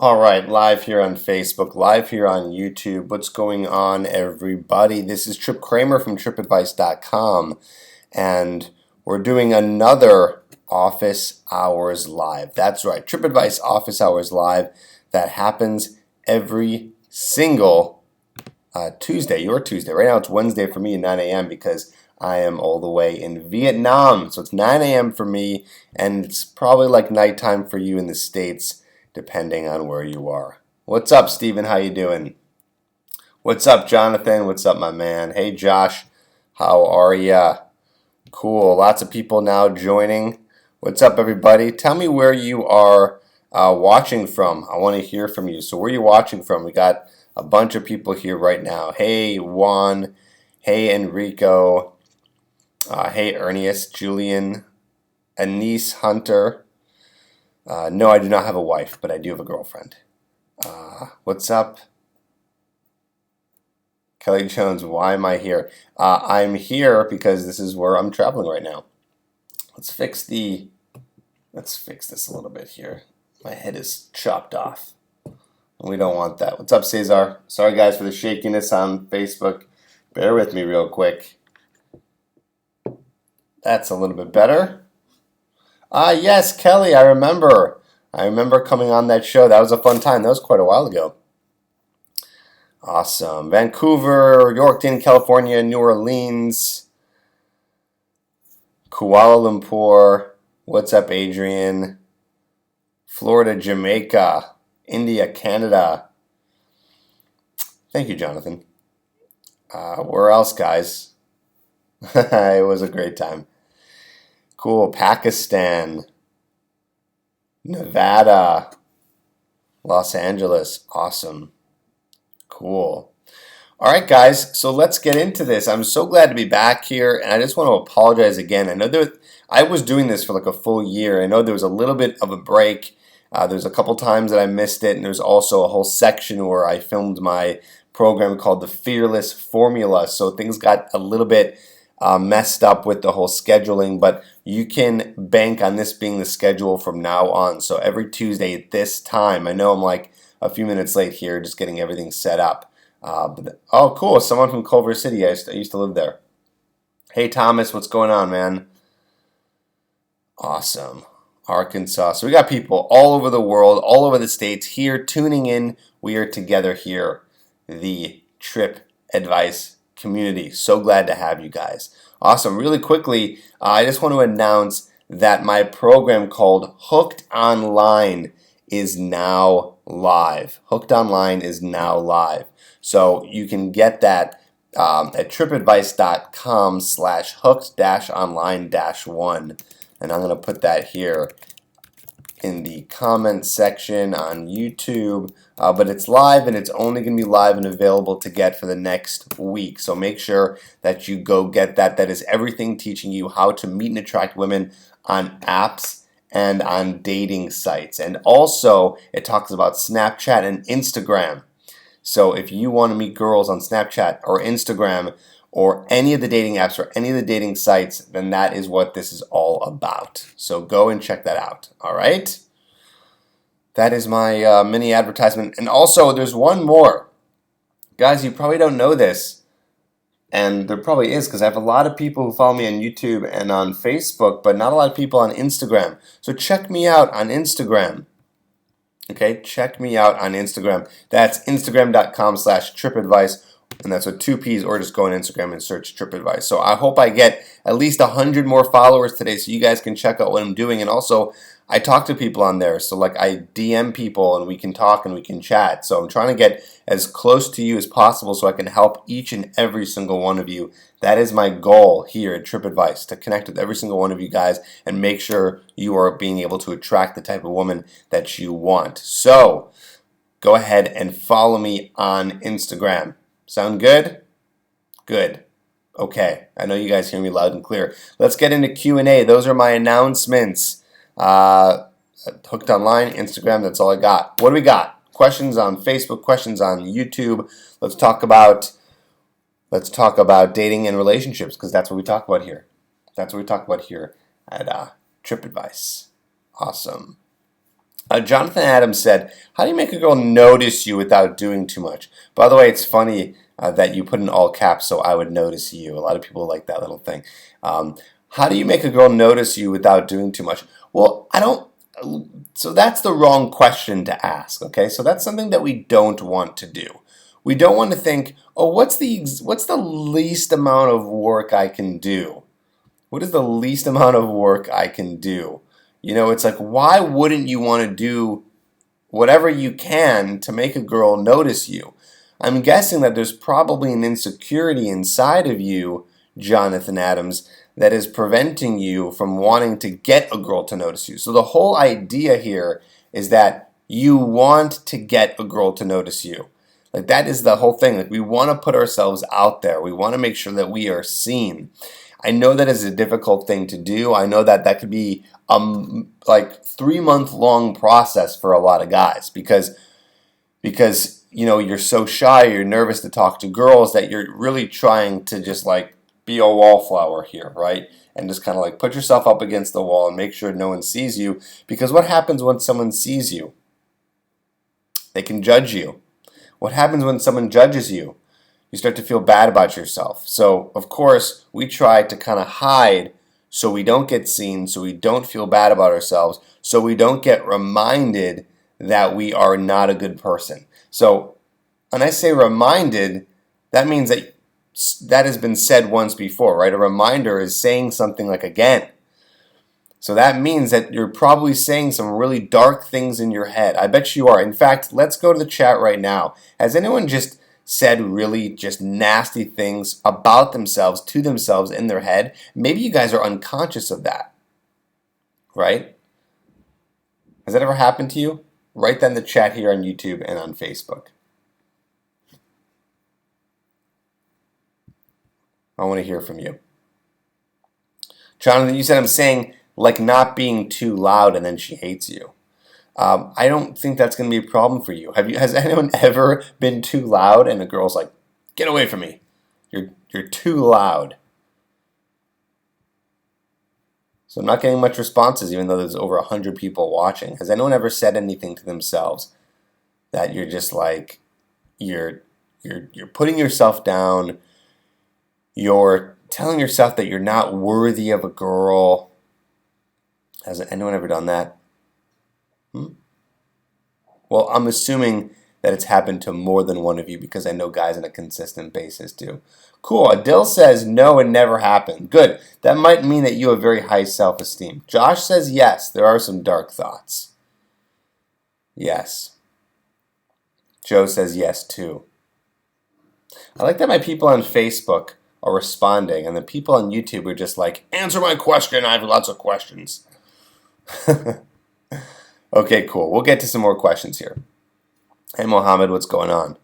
All right, live here on Facebook, live here on YouTube. What's going on, everybody? This is Trip Kramer from tripadvice.com, and we're doing another Office Hours Live. That's right, TripAdvice Office Hours Live. That happens every single Tuesday, your Tuesday. Right now it's Wednesday for me at 9 a.m. because I am all the way in Vietnam. So it's 9 a.m. for me, and it's probably like nighttime for you in the States, depending on where you are. What's up, Steven? How you doing? What's up, Jonathan? What's up, my man? Hey, Josh. How are ya? Cool. Lots of people now joining. What's up, everybody? Tell me where you are watching from. I want to hear from you. So where are you watching from? We got a bunch of people here right now. Hey, Juan. Hey, Enrico. Hey, Ernest, Julian, Anise Hunter. No, I do not have a wife, but I do have a girlfriend. What's up? Kelly Jones, why am I here? I'm here because this is where I'm traveling right now. Let's fix this a little bit here. My head is chopped off. We don't want that. What's up, Cesar? Sorry, guys, for the shakiness on Facebook. Bear with me real quick. That's a little bit better. Yes, Kelly, I remember. I remember coming on that show. That was a fun time. That was quite a while ago. Awesome. Vancouver, Yorkton, California, New Orleans, Kuala Lumpur. What's up, Adrian? Florida, Jamaica, India, Canada. Thank you, Jonathan. Where else, guys? It was a great time. Cool. Pakistan, Nevada, Los Angeles. Awesome. Cool. All right, guys. So let's get into this. I'm so glad to be back here, and I just want to apologize again. I know I was doing this for like a full year. I know there was a little bit of a break. There's a couple times that I missed it, and there's also a whole section where I filmed my program called the Fearless Formula. So things got a little bit messed up with the whole scheduling, but you can bank on this being the schedule from now on. So every Tuesday at this time, I know I'm like a few minutes late here, just getting everything set up. Oh, cool. Someone from Culver City. I used to live there. Hey, Thomas, what's going on, man? Awesome. Arkansas. So we got people all over the world, all over the states here tuning in. We are together here, the Trip Advice community. So glad to have you guys. Awesome. Really quickly, I just want to announce that my program called Hooked Online is now live. Hooked Online is now live. So you can get that at tripadvice.com/hooked-online-1. And I'm going to put that here in the comments section on YouTube, but it's live and it's only going to be live and available to get for the next week. So make sure that you go get that. That is everything teaching you how to meet and attract women on apps and on dating sites. And also it talks about Snapchat and Instagram. So if you want to meet girls on Snapchat or Instagram or any of the dating apps or any of the dating sites, then that is what this is all about. So go and check that out, all right? That is my mini advertisement. And also, there's one more. Guys, you probably don't know this, and there probably is because I have a lot of people who follow me on YouTube and on Facebook, but not a lot of people on Instagram. So check me out on Instagram. Okay, check me out on Instagram. That's instagram.com/tripadvice. And that's with 2 P's, or just go on Instagram and search TripAdvice. So I hope I get at least 100 more followers today so you guys can check out what I'm doing. And also, I talk to people on there. So like I DM people and we can talk and we can chat. So I'm trying to get as close to you as possible so I can help each and every single one of you. That is my goal here at TripAdvice, to connect with every single one of you guys and make sure you are being able to attract the type of woman that you want. So go ahead and follow me on Instagram. Sound good? Good. Okay. I know you guys hear me loud and clear. Let's get into Q&A. Those are my announcements. Hooked Online, Instagram, that's all I got. What do we got? Questions on Facebook, questions on YouTube. Let's talk about dating and relationships, because that's what we talk about here. That's what we talk about here at TripAdvice. Awesome. Jonathan Adams said, how do you make a girl notice you without doing too much? By the way, it's funny that you put in all caps so I would notice you. A lot of people like that little thing. How do you make a girl notice you without doing too much? Well, I don't. So that's the wrong question to ask, okay? So that's something that we don't want to do. We don't want to think, oh, what's the least amount of work I can do? What is the least amount of work I can do? It's like, why wouldn't you want to do whatever you can to make a girl notice you? I'm guessing that there's probably an insecurity inside of you, Jonathan Adams, that is preventing you from wanting to get a girl to notice you. So the whole idea here is that you want to get a girl to notice you. Like, that is the whole thing. Like, we want to put ourselves out there. We want to make sure that we are seen. I know that is a difficult thing to do. I know that that could be like 3-month long process for a lot of guys because you're so shy, you're nervous to talk to girls that you're really trying to just like be a wallflower here, right? And just kind of like put yourself up against the wall and make sure no one sees you, because what happens when someone sees you? They can judge you. What happens when someone judges you? You start to feel bad about yourself. So, of course, we try to kind of hide so we don't get seen, so we don't feel bad about ourselves, so we don't get reminded that we are not a good person. So, when I say reminded, that means that has been said once before, right? A reminder is saying something like again. So that means that you're probably saying some really dark things in your head. I bet you are. In fact, let's go to the chat right now. Has anyone just said really just nasty things about themselves, to themselves in their head? Maybe you guys are unconscious of that, right? Has that ever happened to you? Write that in the chat here on YouTube and on Facebook. I want to hear from you. Jonathan, you said I'm saying like not being too loud and then she hates you. I don't think that's going to be a problem for you. Has anyone ever been too loud and a girl's like, get away from me. You're too loud. So I'm not getting much responses even though there's over 100 people watching. Has anyone ever said anything to themselves that you're just like, you're putting yourself down, you're telling yourself that you're not worthy of a girl? Has anyone ever done that? Well, I'm assuming that it's happened to more than one of you because I know guys on a consistent basis do. Cool. Adil says no, it never happened. Good. That might mean that you have very high self-esteem. Josh says yes, there are some dark thoughts. Yes. Joe says yes too. I like that my people on Facebook are responding and the people on YouTube are just like, answer my question, I have lots of questions. Okay, cool. We'll get to some more questions here. Hey, Mohammed, what's going on?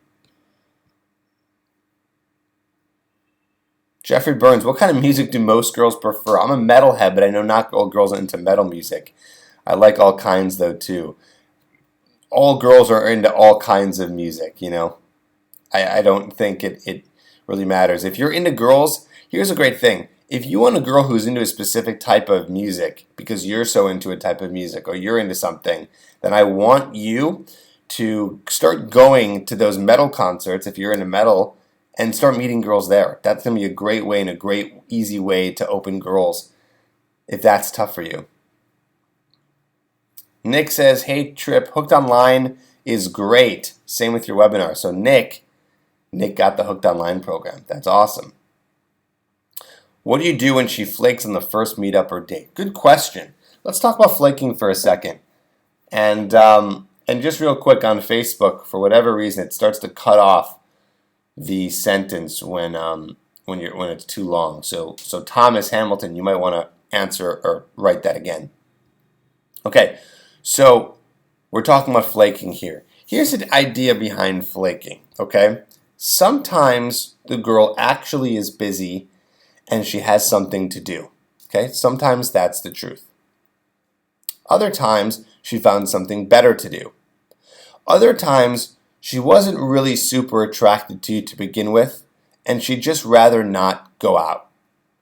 Jeffrey Burns, what kind of music do most girls prefer? I'm a metalhead, but I know not all girls are into metal music. I like all kinds, though, too. All girls are into all kinds of music, I don't think it really matters. If you're into girls, here's a great thing. If you want a girl who's into a specific type of music because you're so into a type of music or you're into something, then I want you to start going to those metal concerts if you're into metal and start meeting girls there. That's going to be a great way and a great easy way to open girls if that's tough for you. Nick says, hey Trip, Hooked Online is great. Same with your webinar. So Nick got the Hooked Online program. That's awesome. What do you do when she flakes on the first meetup or date? Good question. Let's talk about flaking for a second. And just real quick on Facebook, for whatever reason, it starts to cut off the sentence when it's too long. So Thomas Hamilton, you might want to answer or write that again. Okay, so we're talking about flaking here. Here's the idea behind flaking. Okay, sometimes the girl actually is busy and she has something to do. Okay, sometimes that's the truth. Other times, she found something better to do. Other times, she wasn't really super attracted to you to begin with, and she'd just rather not go out.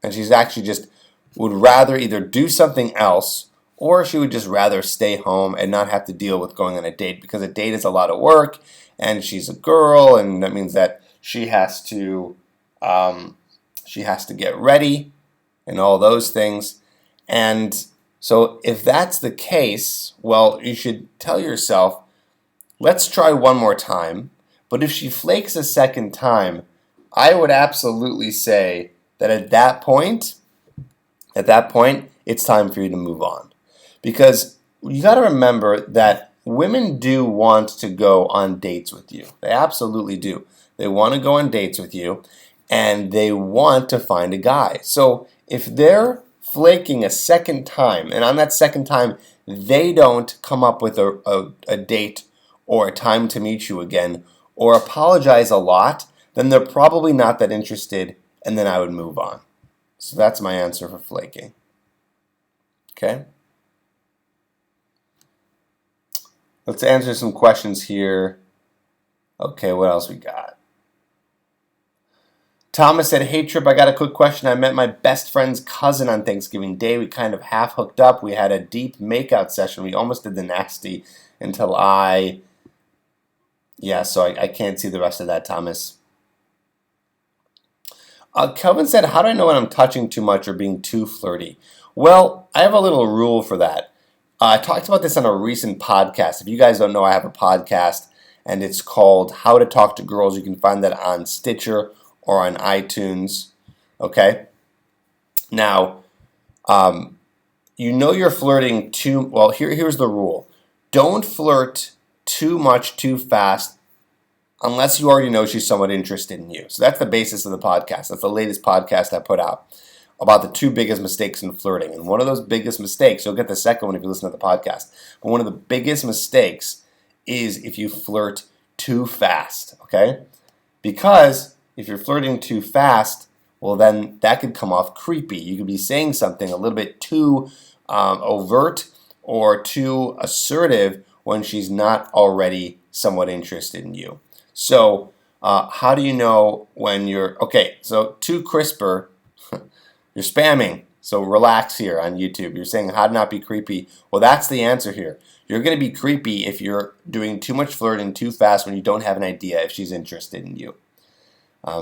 And she's actually just would rather either do something else or she would just rather stay home and not have to deal with going on a date, because a date is a lot of work and she's a girl, and that means that she has to get ready and all those things. And so if that's the case, well, you should tell yourself, let's try one more time. But if she flakes a second time, I would absolutely say that at that point, it's time for you to move on. Because you got to remember that women do want to go on dates with you. They absolutely do. They want to go on dates with you, and they want to find a guy. So if they're flaking a second time, and on that second time they don't come up with a date or a time to meet you again, or apologize a lot, then they're probably not that interested, and then I would move on. So that's my answer for flaking. Okay? Let's answer some questions here. Okay, what else we got? Thomas said, hey Trip, I got a quick question. I met my best friend's cousin on Thanksgiving Day. We kind of half hooked up. We had a deep makeout session. We almost did the nasty until I can't see the rest of that, Thomas. Kelvin said, how do I know when I'm touching too much or being too flirty? Well, I have a little rule for that. I talked about this on a recent podcast. If you guys don't know, I have a podcast, and it's called How to Talk to Girls. You can find that on Stitcher or on iTunes. Okay? Now, you know you're flirting too, well, here's the rule. Don't flirt too much too fast unless you already know she's somewhat interested in you. So that's the basis of the podcast. That's the latest podcast I put out about the 2 biggest mistakes in flirting. And one of those biggest mistakes, you'll get the second one if you listen to the podcast, but one of the biggest mistakes is if you flirt too fast, okay? Because if you're flirting too fast, well, then that could come off creepy. You could be saying something a little bit too overt or too assertive when she's not already somewhat interested in you. So how do you know when you're, okay, so too crisper, you're spamming. So relax here on YouTube. You're saying how to not be creepy. Well, that's the answer here. You're going to be creepy if you're doing too much flirting too fast when you don't have an idea if she's interested in you.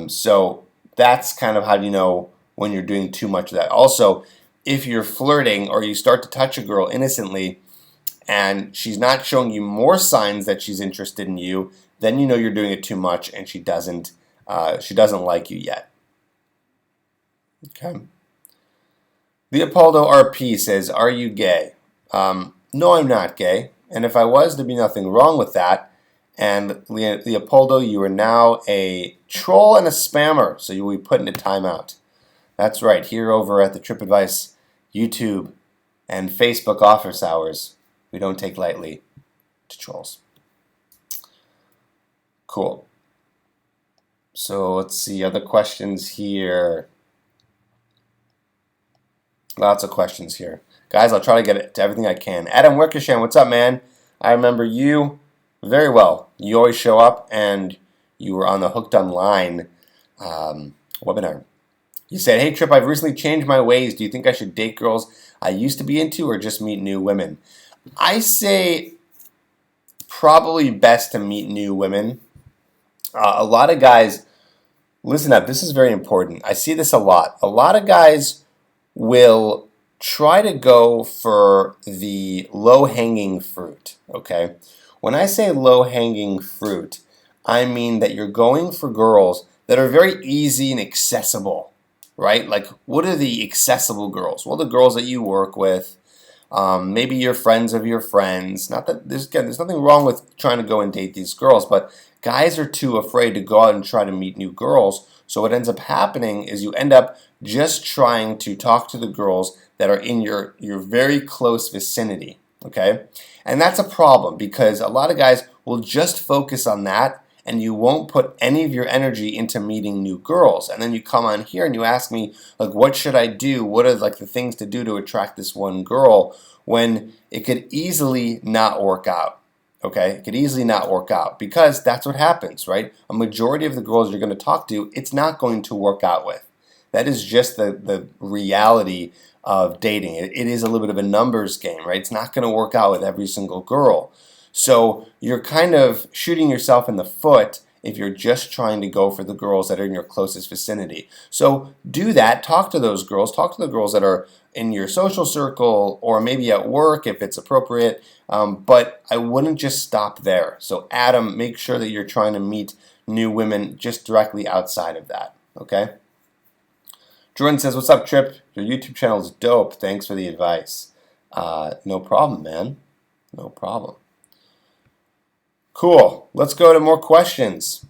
So that's kind of how you know when you're doing too much of that. Also, if you're flirting or you start to touch a girl innocently and she's not showing you more signs that she's interested in you, then you know you're doing it too much and she doesn't like you yet. Okay. Leopoldo RP says, are you gay? No, I'm not gay. And if I was, there'd be nothing wrong with that. And Leopoldo, you are now a troll and a spammer, so you'll be put into timeout. That's right, here over at the TripAdvice YouTube and Facebook office hours, we don't take lightly to trolls. Cool. So let's see, other questions here. Lots of questions here. Guys, I'll try to get to everything I can. Adam Wickersham, what's up, man? I remember you very well. You always show up, and you were on the Hooked Online webinar. You said, hey, Trip, I've recently changed my ways. Do you think I should date girls I used to be into or just meet new women? I say probably best to meet new women. A lot of guys, listen up, this is very important. I see this a lot. A lot of guys will try to go for the low-hanging fruit, okay? When I say low-hanging fruit, I mean that you're going for girls that are very easy and accessible, right? Like, what are the accessible girls? Well, the girls that you work with, maybe you're friends of your friends. Not that there's nothing wrong with trying to go and date these girls, but guys are too afraid to go out and try to meet new girls. So what ends up happening is you end up just trying to talk to the girls that are in your very close vicinity, okay? And that's a problem because a lot of guys will just focus on that and you won't put any of your energy into meeting new girls. And then you come on here and you ask me, like, what should I do? What are like the things to do to attract this one girl when it could easily not work out? Okay, it could easily not work out because that's what happens, right? A majority of the girls you're going to talk to, it's not going to work out with. That is just the reality of dating. It is a little bit of a numbers game, right? It's not going to work out with every single girl. So you're kind of shooting yourself in the foot if you're just trying to go for the girls that are in your closest vicinity. So do that. Talk to those girls. Talk to the girls that are in your social circle or maybe at work if it's appropriate. But I wouldn't just stop there. So Adam, make sure that you're trying to meet new women just directly outside of that. Okay? Jordan says, what's up, Trip? Your YouTube channel is dope. Thanks for the advice. No problem, man. No problem. Cool. Let's go to more questions.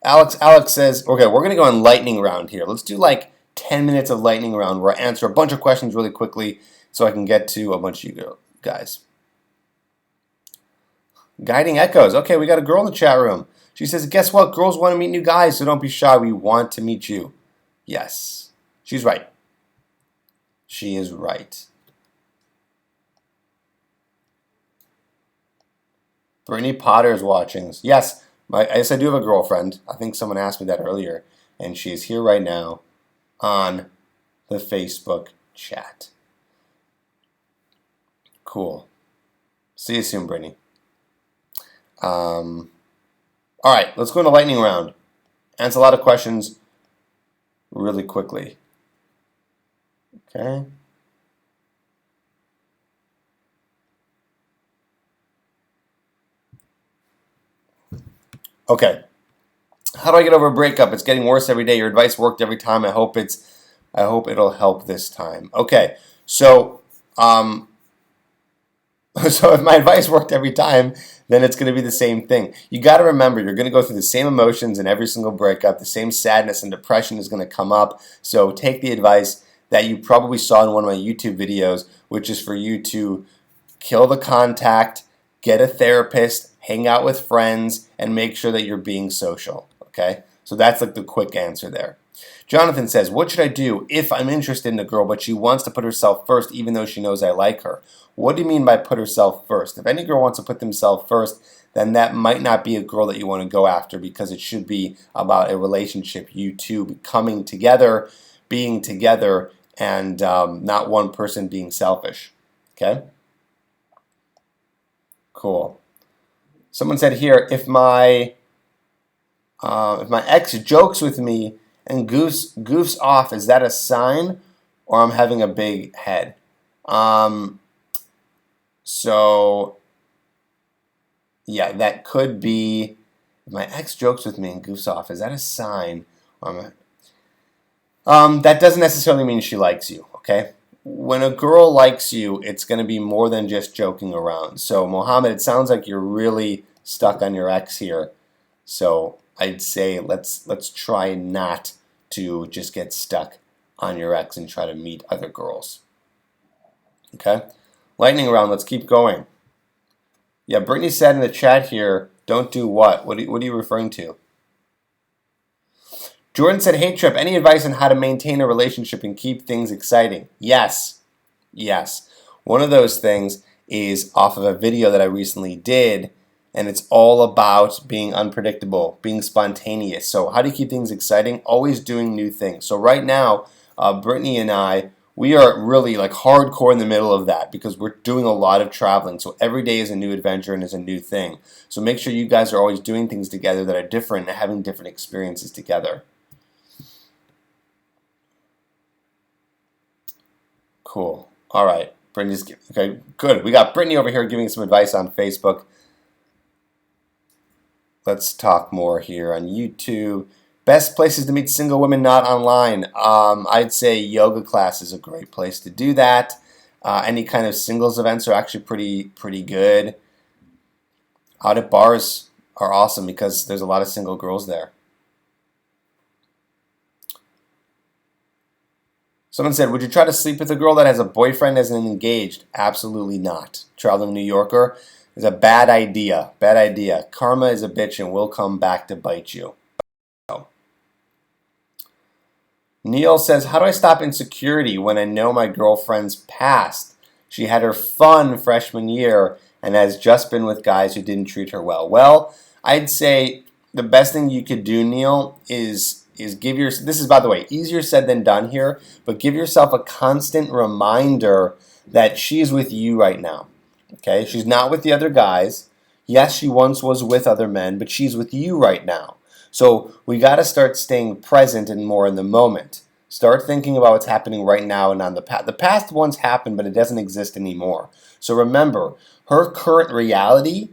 Alex says, okay, we're going to go on lightning round here. Let's do like 10 minutes of lightning round where I answer a bunch of questions really quickly so I can get to a bunch of you guys. Guiding Echoes. Okay, we got a girl in the chat room. She says, guess what? Girls want to meet new guys, so don't be shy. We want to meet you. Yes. She's right. She is right. Brittany Potter is watching. Yes, yes, I do have a girlfriend. I think someone asked me that earlier, and she is here right now on the Facebook chat. Cool. See you soon, Brittany. All right, let's go into lightning round. Answer a lot of questions really quickly. Okay. Okay. How do I get over a breakup? It's getting worse every day. Your advice worked every time. I hope it'll help this time. Okay. So, so if my advice worked every time, then it's going to be the same thing. You got to remember, you're going to go through the same emotions in every single breakup. The same sadness and depression is going to come up. So take the advice that you probably saw in one of my YouTube videos, which is for you to kill the contact, get a therapist, hang out with friends, and make sure that you're being social. Okay? So that's like the quick answer there. Jonathan says, what should I do if I'm interested in a girl, but she wants to put herself first even though she knows I like her? What do you mean by put herself first? If any girl wants to put themselves first, then that might not be a girl that you want to go after because it should be about a relationship, you two coming together, being together, and not one person being selfish. Okay? Cool. Someone said here, if my ex jokes with me and goofs off, is that a sign or I'm having a big head? So, yeah, that could be, if my ex jokes with me and goofs off, is that a sign? That doesn't necessarily mean she likes you, okay? When a girl likes you, it's going to be more than just joking around. So, Mohammed, it sounds like you're really stuck on your ex here. So, I'd say let's try not to just get stuck on your ex and try to meet other girls. Okay? Lightning round, let's keep going. Yeah, Brittany said in the chat here, don't do what? What are you referring to? Jordan said, hey, Trip, any advice on how to maintain a relationship and keep things exciting? Yes. Yes. One of those things is off of a video that I recently did, and it's all about being unpredictable, being spontaneous. So how do you keep things exciting? Always doing new things. So right now, Brittany and I, we are really like hardcore in the middle of that because we're doing a lot of traveling. So every day is a new adventure and is a new thing. So make sure you guys are always doing things together that are different and having different experiences together. Cool. All right. Brittany's, okay, good. We got Brittany over here giving some advice on Facebook. Let's talk more here on YouTube. Best places to meet single women not online. I'd say yoga class is a great place to do that. Any kind of singles events are actually pretty good. Out at bars are awesome because there's a lot of single girls there. Someone said, would you try to sleep with a girl that has a boyfriend as an engaged? Absolutely not. Traveling New Yorker is a bad idea. Bad idea. Karma is a bitch and will come back to bite you. Neil says, how do I stop insecurity when I know my girlfriend's past? She had her fun freshman year and has just been with guys who didn't treat her well. Well, I'd say the best thing you could do, Neil, is give your, this is, by the way, easier said than done here, but give yourself a constant reminder that she's with you right now. Okay? She's not with the other guys. Yes, she once was with other men, but she's with you right now. So we got to start staying present and more in the moment. Start thinking about what's happening right now and on the past. The past once happened, but it doesn't exist anymore. So remember, her current reality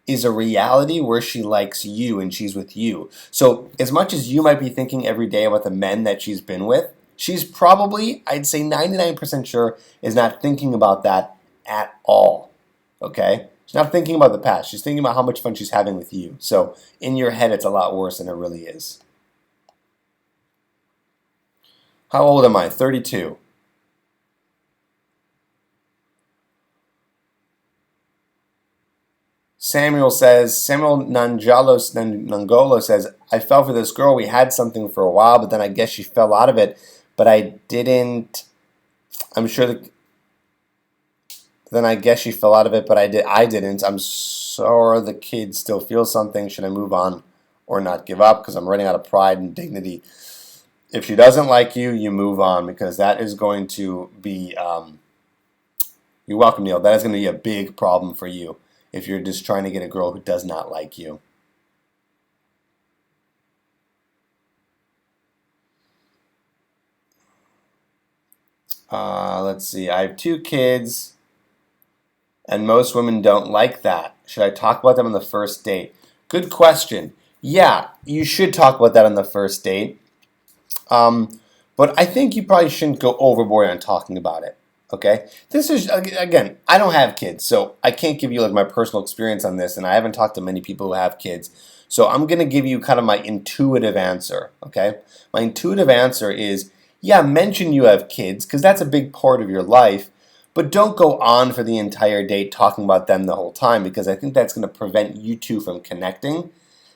is a reality where she likes you and she's with you. So as much as you might be thinking every day about the men that she's been with, she's probably, I'd say 99% sure, is not thinking about that at all. Okay? She's not thinking about the past. She's thinking about how much fun she's having with you. So in your head, it's a lot worse than it really is. How old am I? 32. Samuel Nangolo says, I fell for this girl. We had something for a while, but then I guess she fell out of it. But I didn't. I'm sure that. Then I guess she fell out of it, but I didn't. I'm sure the kid still feels something. Should I move on or not give up? Because I'm running out of pride and dignity. If she doesn't like you, you move on, because that is going to be. You're welcome, Neil. That is going to be a big problem for you if you're just trying to get a girl who does not like you. Let's see. I have 2 kids, and most women don't like that. Should I talk about them on the first date? Good question. Yeah, you should talk about that on the first date. But I think you probably shouldn't go overboard on talking about it. Okay? This is, again, I don't have kids, so I can't give you like my personal experience on this, and I haven't talked to many people who have kids. So I'm going to give you kind of my intuitive answer. Okay? My intuitive answer is, yeah, mention you have kids, because that's a big part of your life, but don't go on for the entire date talking about them the whole time, because I think that's going to prevent you two from connecting.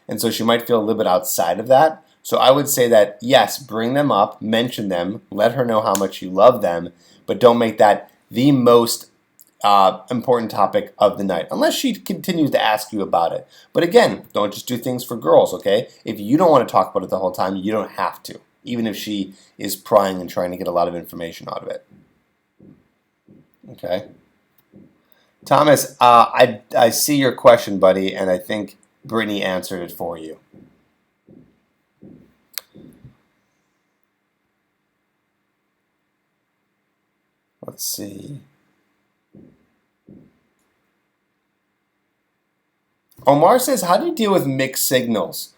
And so she might feel a little bit outside of that. So I would say that, yes, bring them up, mention them, let her know how much you love them, but don't make that the most important topic of the night, unless she continues to ask you about it. But again, don't just do things for girls, okay? If you don't want to talk about it the whole time, you don't have to, even if she is prying and trying to get a lot of information out of it. Okay? Thomas, I see your question, buddy, and I think Brittany answered it for you. Let's see. Omar says, how do you deal with mixed signals?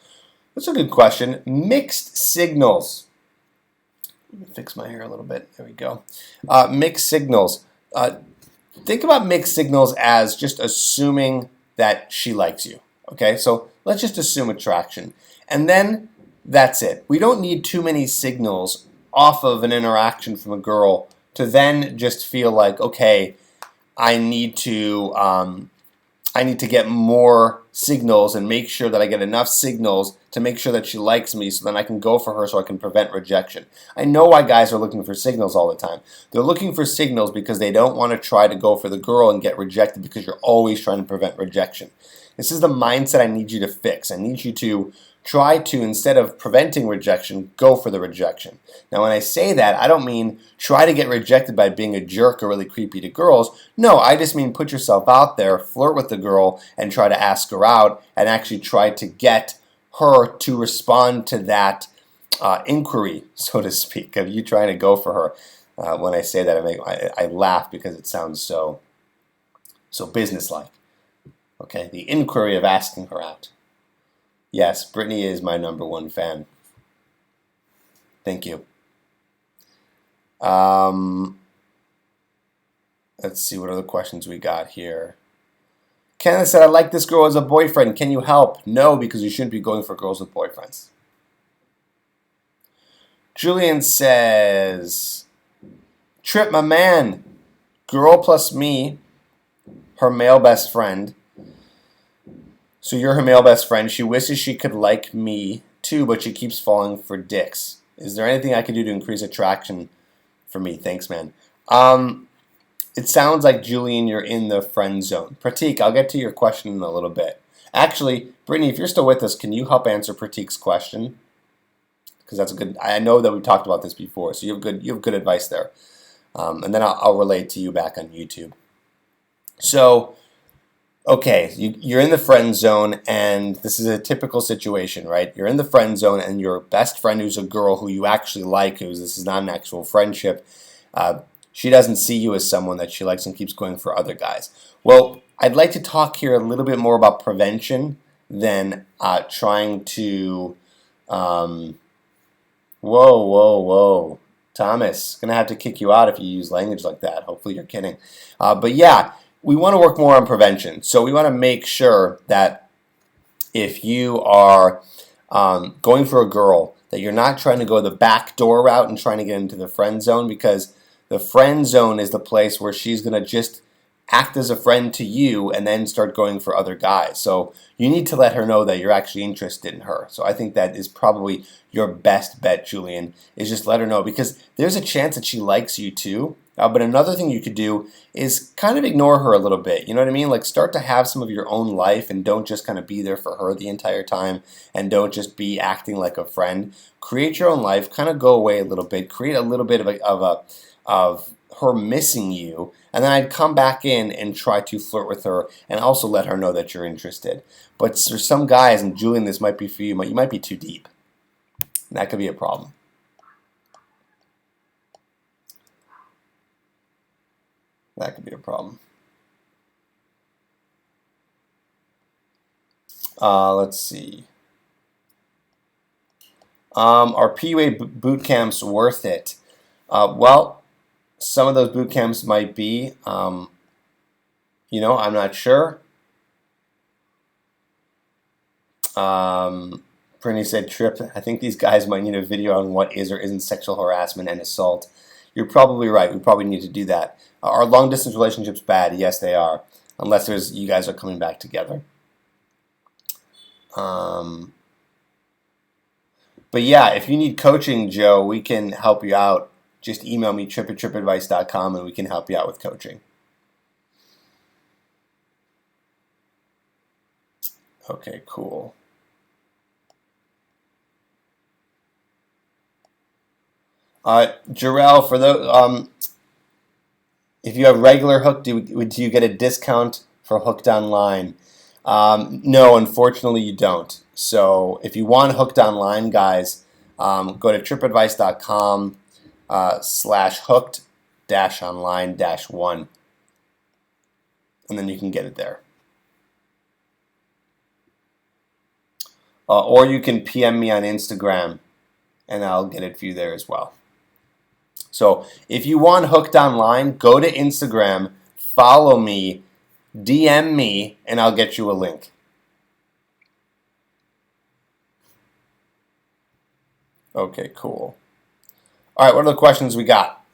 That's a good question. Mixed signals. Let me fix my hair a little bit. There we go. Mixed signals. Think about mixed signals as just assuming that she likes you. Okay, so let's just assume attraction. And then that's it. We don't need too many signals off of an interaction from a girl to then just feel like, okay, I need to get more signals and make sure that I get enough signals to make sure that she likes me, so then I can go for her so I can prevent rejection. I know why guys are looking for signals all the time. They're looking for signals because they don't want to try to go for the girl and get rejected, because you're always trying to prevent rejection. This is the mindset I need you to fix. I need you to try to, instead of preventing rejection, go for the rejection. Now, when I say that, I don't mean try to get rejected by being a jerk or really creepy to girls. No, I just mean put yourself out there, flirt with the girl, and try to ask her out, and actually try to get her to respond to that inquiry, so to speak, of you trying to go for her. When I say that, I laugh because it sounds so businesslike. Okay, the inquiry of asking her out. Yes, Brittany is my #1 fan. Thank you. Let's see what other questions we got here. Kenneth said, I like this girl as a boyfriend. Can you help? No, because you shouldn't be going for girls with boyfriends. Julian says, Trip, my man. Girl plus me, her male best friend. So you're her male best friend. She wishes she could like me too, but she keeps falling for dicks. Is there anything I can do to increase attraction for me? Thanks, man. It sounds like, Julian, you're in the friend zone. Pratik, I'll get to your question in a little bit. Actually, Brittany, if you're still with us, can you help answer Pratik's question? because that's a good. I know that we talked about this before, so you have good advice there. And then I'll relate to you back on YouTube. So, okay, you're in the friend zone, and this is a typical situation, right? You're in the friend zone, and your best friend, who's a girl who you actually like, this is not an actual friendship, she doesn't see you as someone that she likes and keeps going for other guys. Well, I'd like to talk here a little bit more about prevention than trying to. Whoa. Thomas, gonna have to kick you out if you use language like that. Hopefully you're kidding. But yeah, we want to work more on prevention. So we want to make sure that if you are going for a girl, that you're not trying to go the back door route and trying to get into the friend zone, because the friend zone is the place where she's going to just act as a friend to you and then start going for other guys. So you need to let her know that you're actually interested in her. So I think that is probably your best bet, Julian, is just let her know, because there's a chance that she likes you too. But another thing you could do is kind of ignore her a little bit. You know what I mean? Like, start to have some of your own life, and don't just kind of be there for her the entire time, and don't just be acting like a friend. Create your own life. Kind of go away a little bit. Create a little bit of her missing you, and then I'd come back in and try to flirt with her, and also let her know that you're interested. But for some guys, and Julian, this might be for you, you might be too deep. And that could be a problem. That could be a problem. Let's see. Are PUA boot camps worth it? Well, some of those boot camps might be. I'm not sure. Brittany said, Trip, I think these guys might need a video on what is or isn't sexual harassment and assault. You're probably right. We probably need to do that. Are long-distance relationships bad? Yes, they are. Unless you guys are coming back together. But yeah, if you need coaching, Joe, we can help you out. Just email me, trip@tripadvice.com, and we can help you out with coaching. Okay, cool. Jarrell, for those, if you have regular Hook, do you get a discount for Hooked Online? No, unfortunately, you don't. So if you want Hooked Online, guys, go to tripadvice.com /hooked-online-1, and then you can get it there. Or you can PM me on Instagram, and I'll get it for you there as well. So if you want Hooked Online, go to Instagram, follow me, DM me, and I'll get you a link. Okay, cool. All right, what are the questions we got?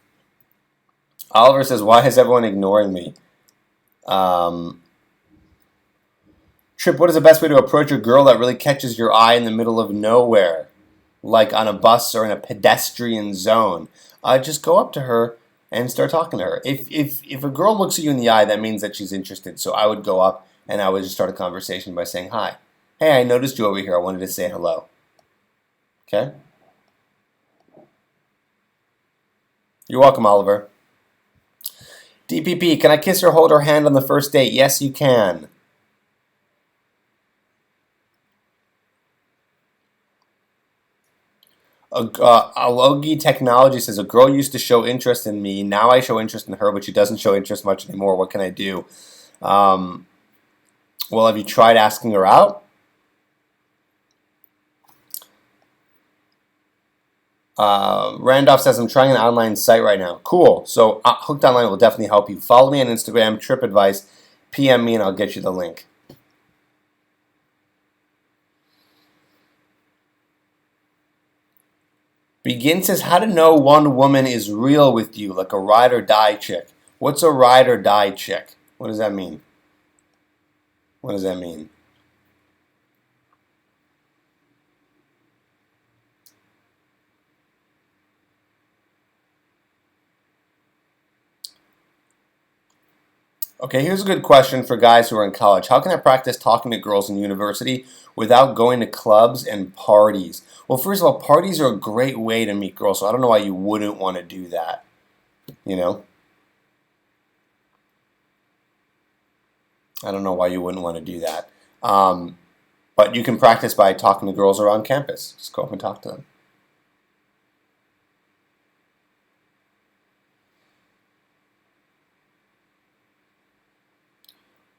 Oliver says, why is everyone ignoring me? Trip, what is the best way to approach a girl that really catches your eye in the middle of nowhere, like on a bus or in a pedestrian zone? Just go up to her and start talking to her. If a girl looks at you in the eye, that means that she's interested. So I would go up and I would just start a conversation by saying, hi. Hey, I noticed you over here. I wanted to say hello. Okay? You're welcome, Oliver. DPP, can I kiss or hold her hand on the first date? Yes, you can. Alogi Technology says, a girl used to show interest in me. Now I show interest in her, but she doesn't show interest much anymore. What can I do? Well, have you tried asking her out? Randolph says, I'm trying an online site right now. Cool. So Hooked Online will definitely help you. Follow me on Instagram, TripAdvice, PM me, and I'll get you the link. Begin says, how to know one woman is real with you, like a ride or die chick. What's a ride or die chick? What does that mean? What does that mean? Okay, here's a good question for guys who are in college. How can I practice talking to girls in university without going to clubs and parties? Well, first of all, parties are a great way to meet girls, so I don't know why you wouldn't want to do that, you know? I don't know why you wouldn't want to do that. But you can practice by talking to girls around campus. Just go up and talk to them.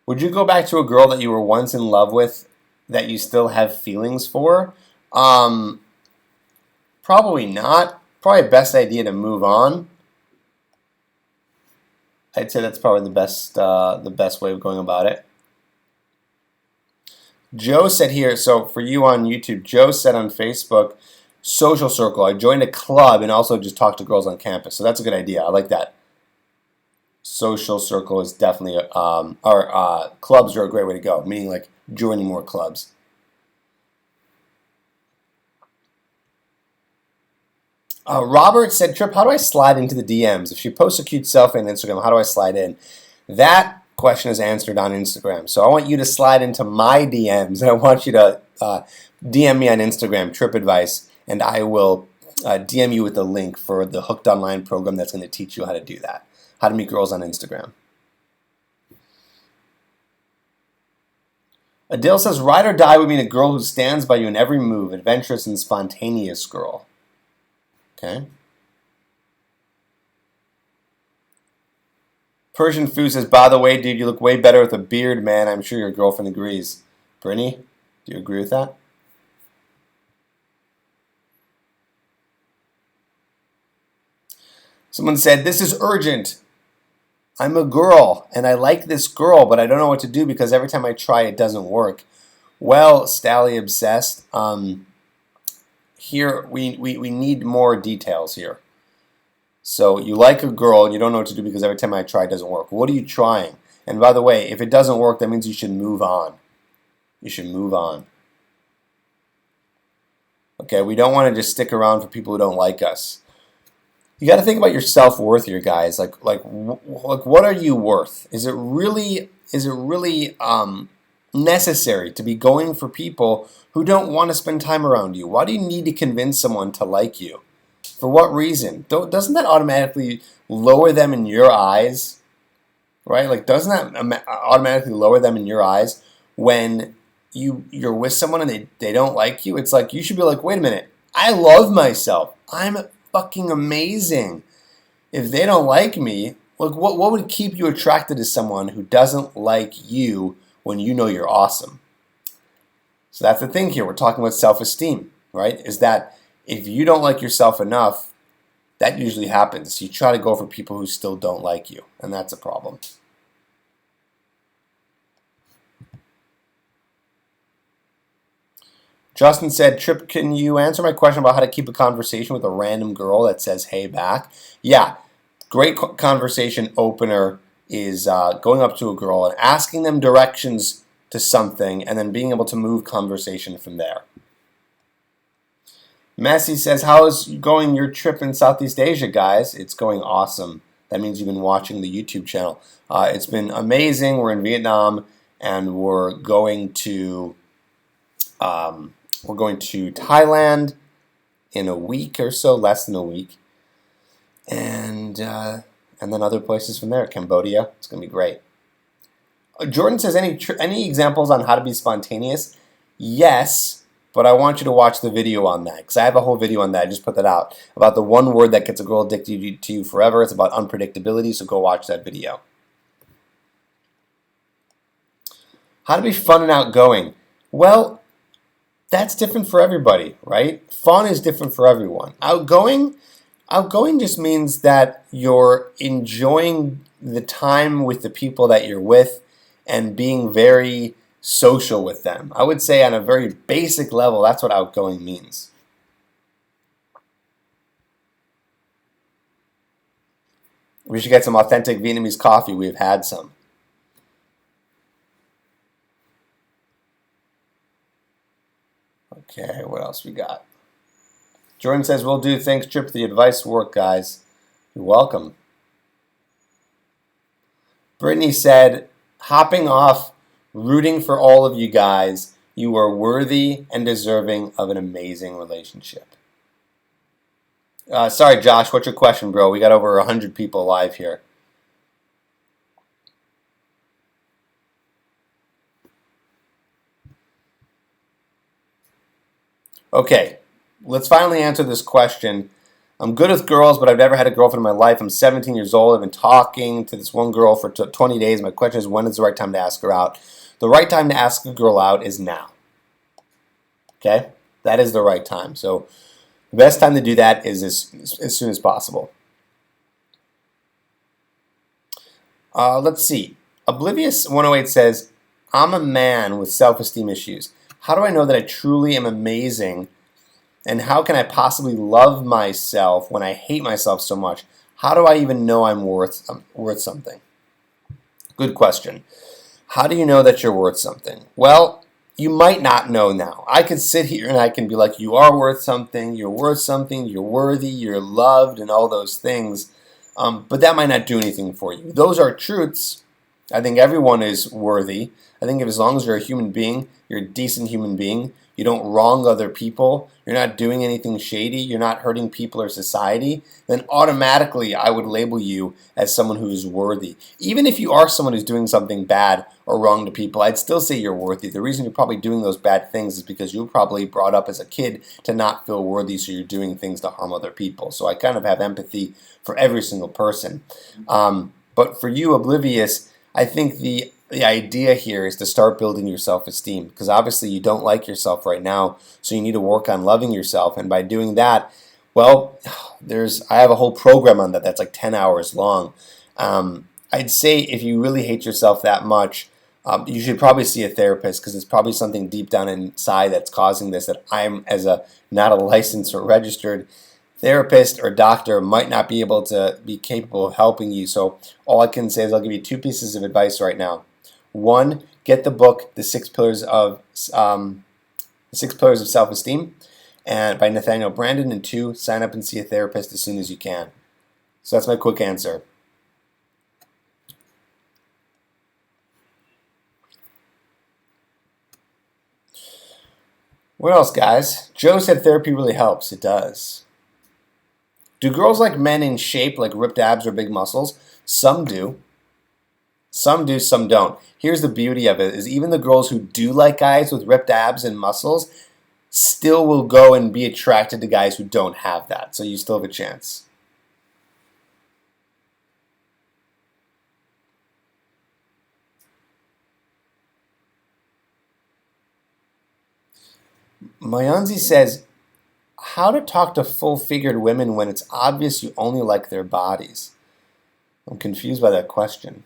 Would you go back to a girl that you were once in love with that you still have feelings for? Um, Probably not. Probably best idea to move on. I'd say that's probably the best way of going about it. Joe said here, so for you on YouTube, Joe said on Facebook, social circle. I joined a club and also just talked to girls on campus. So that's a good idea. I like that. Social circle is definitely, or clubs are a great way to go, meaning like joining more clubs. Robert said, Trip, how do I slide into the DMs? If she posts a cute selfie on Instagram, how do I slide in? That question is answered on Instagram. So I want you to slide into my DMs, and I want you to DM me on Instagram, Trip Advice, and I will DM you with the link for the Hooked Online program that's going to teach you how to do that, how to meet girls on Instagram. Adele says, ride or die would mean a girl who stands by you in every move, adventurous and spontaneous girl. Okay. Persian Foo says, by the way, dude, you look way better with a beard, man. I'm sure your girlfriend agrees. Brittany, do you agree with that? Someone said, this is urgent. I'm a girl, and I like this girl, but I don't know what to do because every time I try, it doesn't work. Well, Stally Obsessed, here we need more details here. So you like a girl and you don't know what to do because every time I try it doesn't work. What are you trying? And by the way, if it doesn't work, that means you should move on. You should move on. Okay, we don't want to just stick around for people who don't like us. You got to think about your self-worth here, guys. Like what are you worth? Is it really necessary to be going for people who don't want to spend time around you? Why do you need to convince someone to like you? For what reason? Doesn't that automatically lower them in your eyes? Right? Like, doesn't that automatically lower them in your eyes when you're with someone and they don't like you? It's like you should be like, wait a minute, I love myself. I'm fucking amazing. If they don't like me, like what would keep you attracted to someone who doesn't like you when you know you're awesome? So that's the thing here. We're talking about self-esteem, right? Is that if you don't like yourself enough, that usually happens. You try to go for people who still don't like you, and that's a problem. Justin said, Trip, can you answer my question about how to keep a conversation with a random girl that says hey back? Yeah, great conversation opener is going up to a girl and asking them directions to something and then being able to move conversation from there. Messi says, how is going your trip in Southeast Asia, guys? It's going awesome. That means you've been watching the YouTube channel. It's been amazing. We're in Vietnam, and we're going to Thailand in a week or so, less than a week, and then other places from there. Cambodia. It's gonna be great. Jordan says, any examples on how to be spontaneous? Yes. But I want you to watch the video on that because I have a whole video on that. I just put that out about the one word that gets a girl addicted to you forever. It's about unpredictability, so go watch that video. How to be fun and outgoing? Well, that's different for everybody, right? Fun is different for everyone. Outgoing just means that you're enjoying the time with the people that you're with and being very social with them. I would say on a very basic level, that's what outgoing means. We should get some authentic Vietnamese coffee. We've had some. Okay, what else we got? Jordan says, we'll do. Thanks, Trip. The advice worked, guys. You're welcome. Brittany said, hopping off, rooting for all of you guys. You are worthy and deserving of an amazing relationship. Sorry, Josh, what's your question, bro? We got over 100 people live here. Okay, let's finally answer this question. I'm good with girls, but I've never had a girlfriend in my life. I'm 17 years old. I've been talking to this one girl for 20 days. My question is, when is the right time to ask her out? The right time to ask a girl out is now. Okay? That is the right time. So the best time to do that is as soon as possible. Let's see. Oblivious 108 says, I'm a man with self-esteem issues. How do I know that I truly am amazing? And how can I possibly love myself when I hate myself so much? How do I even know I'm worth something? Good question. How do you know that you're worth something? Well, you might not know now. I could sit here and I can be like, you are worth something, you're worthy, you're loved, and all those things. But that might not do anything for you. Those are truths. I think everyone is worthy. I think as long as you're a human being, you're a decent human being, you don't wrong other people, you're not doing anything shady, you're not hurting people or society, then automatically I would label you as someone who is worthy. Even if you are someone who's doing something bad or wrong to people, I'd still say you're worthy. The reason you're probably doing those bad things is because you were probably brought up as a kid to not feel worthy, so you're doing things to harm other people. So I kind of have empathy for every single person. But for you, Oblivious, I think the idea here is to start building your self-esteem, because obviously you don't like yourself right now, so you need to work on loving yourself. And by doing that, well, I have a whole program on that that's like 10 hours long. I'd say if you really hate yourself that much, you should probably see a therapist, because it's probably something deep down inside that's causing this, that I'm, as a not a licensed or registered therapist or doctor, might not be able to be capable of helping you. So all I can say is I'll give you two pieces of advice right now. One, get the book, The Six Pillars of Self-Esteem, and by Nathaniel Branden. And two, sign up and see a therapist as soon as you can. So that's my quick answer. What else, guys? Joe said therapy really helps. It does. Do girls like men in shape, like ripped abs or big muscles? Some do. Some do, some don't. Here's the beauty of it, is even the girls who do like guys with ripped abs and muscles still will go and be attracted to guys who don't have that. So you still have a chance. Mayanzi says, how to talk to full-figured women when it's obvious you only like their bodies? I'm confused by that question.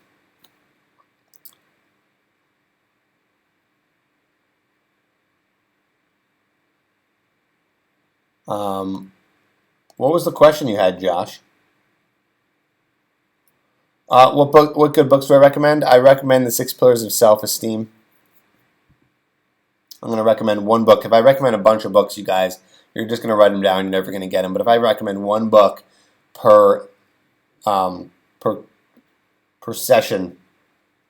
What was the question you had, Josh? What good books do I recommend? I recommend The Six Pillars of Self-Esteem. I'm going to recommend one book. If I recommend a bunch of books, you guys, you're just going to write them down. You're never going to get them. But if I recommend one book per per session,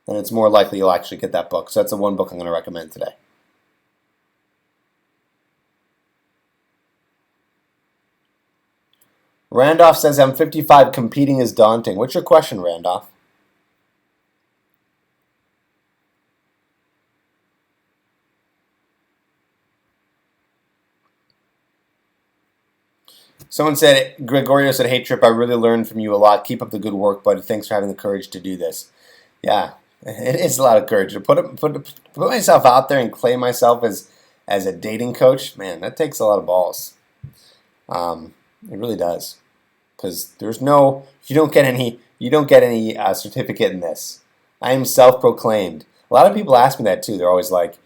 then it's more likely you'll actually get that book. So that's the one book I'm going to recommend today. Randolph says, I'm 55, competing is daunting. What's your question, Randolph? Someone said, Gregorio said, hey, Trip, I really learned from you a lot. Keep up the good work, buddy. Thanks for having the courage to do this. Yeah, it is a lot of courage to put myself out there and claim myself as a dating coach. Man, that takes a lot of balls. It really does, because you don't get any certificate in this. I am self-proclaimed. A lot of people ask me that too. They're always like,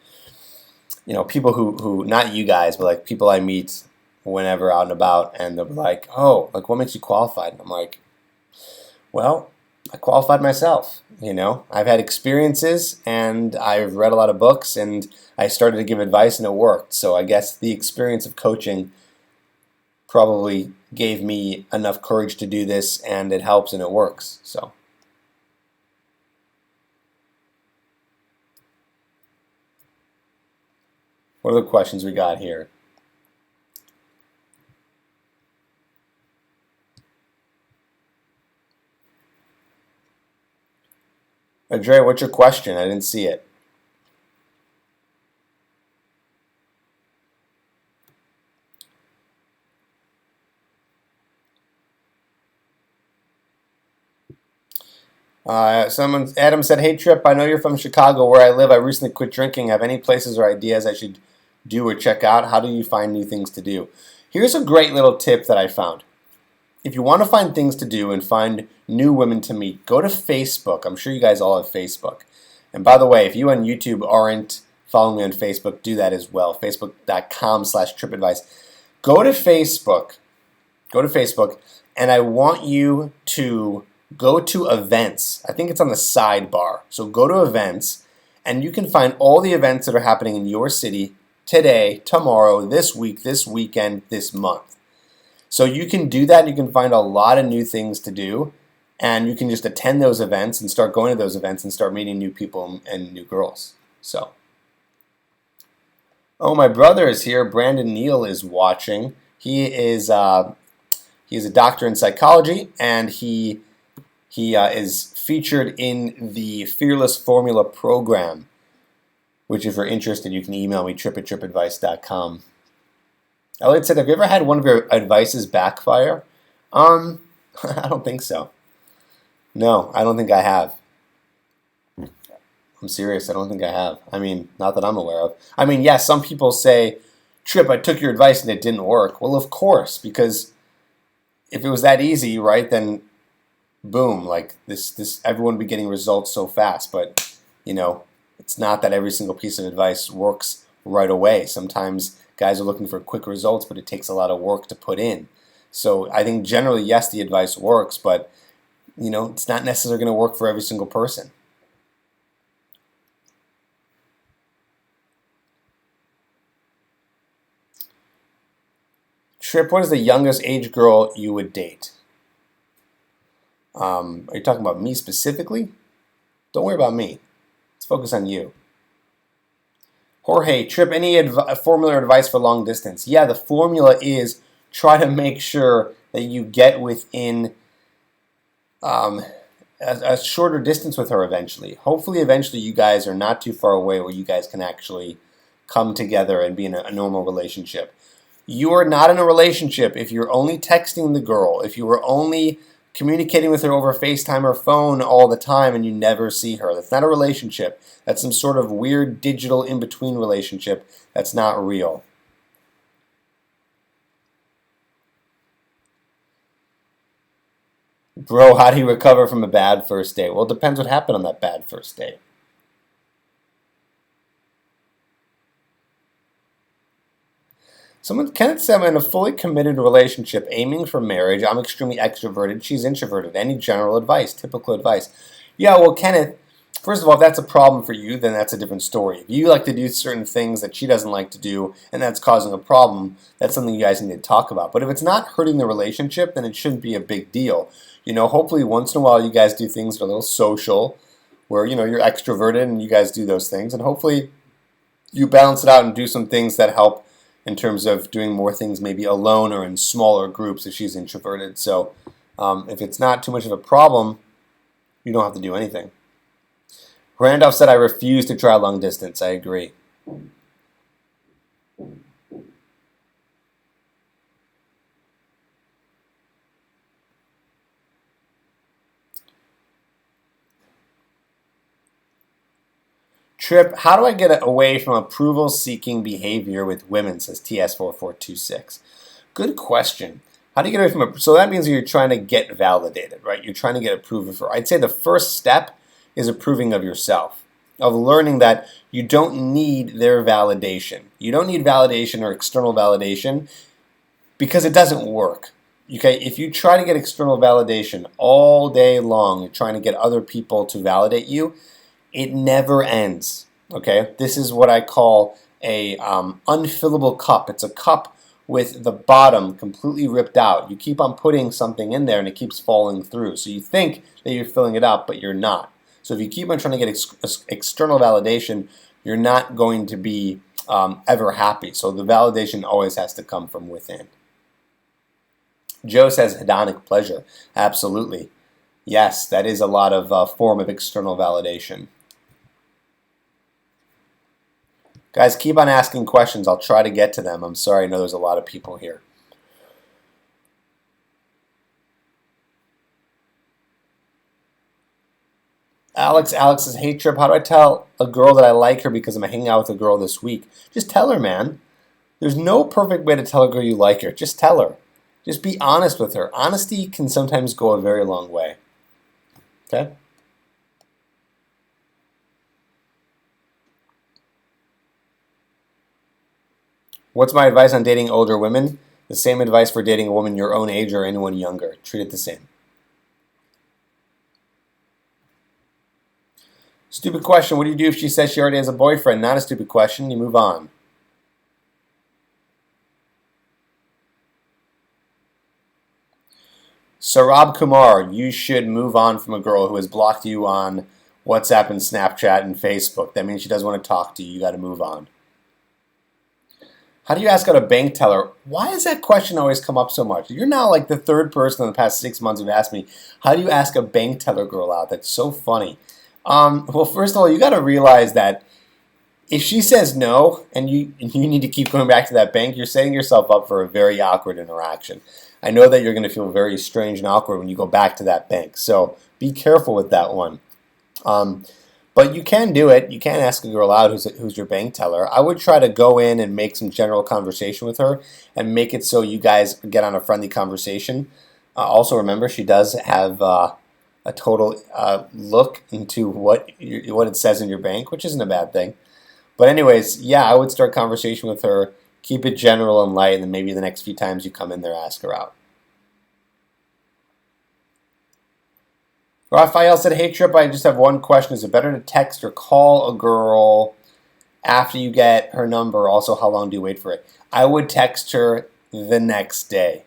people who not you guys, but like people I meet whenever out and about, and they're like, oh, like what makes you qualified? And I'm like, well, I qualified myself. I've had experiences, and I've read a lot of books, and I started to give advice, and it worked. So I guess the experience of coaching probably gave me enough courage to do this, and it helps and it works. So What are the questions we got here? Dre, what's your question? I didn't see it. Adam said, "Hey Trip, I know you're from Chicago, where I live. I recently quit drinking. Have any places or ideas I should do or check out? How do you find new things to do?" Here's a great little tip that I found. If you want to find things to do and find new women to meet, go to Facebook. I'm sure you guys all have Facebook. And by the way, if you on YouTube aren't following me on Facebook, do that as well. Facebook.com/tripadvice. Go to Facebook. Go to Facebook, and I want you to go to events. I think it's on the sidebar. So go to events, and you can find all the events that are happening in your city today, tomorrow, this week, this weekend, this month. So you can do that. You can find a lot of new things to do, and you can just attend those events and start going to those events and start meeting new people and new girls. So, oh, my brother is here. Brandon Neal is watching. He is a doctor in psychology, and he is featured in the Fearless Formula program, which if you're interested, you can email me, trip@tripadvice.com. Elliot said, "Have you ever had one of your advices backfire?" I don't think so. No, I don't think I have. I'm serious. I don't think I have. I mean, not that I'm aware of. I mean, yes, some people say, "Trip, I took your advice and it didn't work." Well, of course, because if it was that easy, right, then boom, like this everyone would be getting results so fast. But, it's not that every single piece of advice works right away. Sometimes guys are looking for quick results, but it takes a lot of work to put in. So I think generally, yes, the advice works, but, it's not necessarily going to work for every single person. Trip, what is the youngest age girl you would date? Are you talking about me specifically? Don't worry about me. Let's focus on you. Jorge, Trip, any formula or advice for long distance? Yeah, the formula is try to make sure that you get within a shorter distance with her eventually. Hopefully, eventually you guys are not too far away where you guys can actually come together and be in a normal relationship. You are not in a relationship if you're only texting the girl, if you were only communicating with her over FaceTime or phone all the time and you never see her. That's not a relationship. That's some sort of weird digital in-between relationship that's not real. Bro, how do you recover from a bad first date? Well, it depends what happened on that bad first date. Kenneth said, "I'm in a fully committed relationship, aiming for marriage. I'm extremely extroverted. She's introverted. Any general advice? Typical advice?" Yeah, well, Kenneth, first of all, if that's a problem for you, then that's a different story. If you like to do certain things that she doesn't like to do, and that's causing a problem, that's something you guys need to talk about. But if it's not hurting the relationship, then it shouldn't be a big deal. Hopefully once in a while you guys do things that are a little social, where, you're extroverted and you guys do those things, and hopefully you balance it out and do some things that help in terms of doing more things maybe alone or in smaller groups if she's introverted. So if it's not too much of a problem, you don't have to do anything. Randolph said, "I refuse to try long distance." I agree. Trip, how do I get away from approval-seeking behavior with women, says TS4426. Good question. How do you get away from it? So that means you're trying to get validated, right? You're trying to get approval for. I'd say the first step is approving of yourself, of learning that you don't need their validation. You don't need validation or external validation because it doesn't work. Okay, if you try to get external validation all day long, you're trying to get other people to validate you, it never ends. Okay, this is what I call a unfillable cup. It's a cup with the bottom completely ripped out. You keep on putting something in there and it keeps falling through. So you think that you're filling it up, but you're not. So if you keep on trying to get external validation, you're not going to be ever happy. So the validation always has to come from within. Joe says hedonic pleasure. Absolutely. Yes, that is a lot of form of external validation. Guys, keep on asking questions. I'll try to get to them. I'm sorry, I know there's a lot of people here. Alex says, hey Trip, how do I tell a girl that I like her because I'm hanging out with a girl this week? Just tell her, man. There's no perfect way to tell a girl you like her. Just tell her. Just be honest with her. Honesty can sometimes go a very long way. Okay? What's my advice on dating older women? The same advice for dating a woman your own age or anyone younger. Treat it the same. Stupid question. What do you do if she says she already has a boyfriend? Not a stupid question. You move on. Sarab Kumar, you should move on from a girl who has blocked you on WhatsApp and Snapchat and Facebook. That means she doesn't want to talk to you. You got to move on. How do you ask out a bank teller? Why does that question always come up so much? You're now like the third person in the past 6 months who've asked me, how do you ask a bank teller girl out? That's so funny. Well, first of all, you got to realize that if she says no and you need to keep going back to that bank, you're setting yourself up for a very awkward interaction. I know that you're going to feel very strange and awkward when you go back to that bank. So be careful with that one. But you can do it. You can ask a girl out who's your bank teller. I would try to go in and make some general conversation with her and make it so you guys get on a friendly conversation. Also remember, she does have a total look into what it says in your bank, which isn't a bad thing. But anyways, yeah, I would start conversation with her, keep it general and light, and then maybe the next few times you come in there, ask her out. Raphael said, hey Trip, I just have one question. Is it better to text or call a girl after you get her number? Also, how long do you wait for it? I would text her the next day.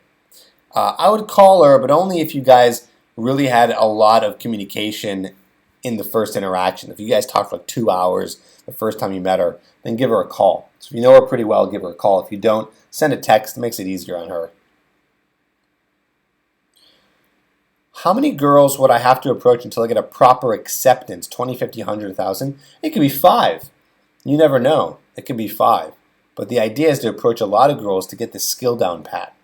I would call her, but only if you guys really had a lot of communication in the first interaction. If you guys talked for like 2 hours the first time you met her, then give her a call. So if you know her pretty well, give her a call. If you don't, send a text. It makes it easier on her. How many girls would I have to approach until I get a proper acceptance? 20, 50, 100, 1,000? It could be 5. You never know. It could be 5. But the idea is to approach a lot of girls to get the skill down pat.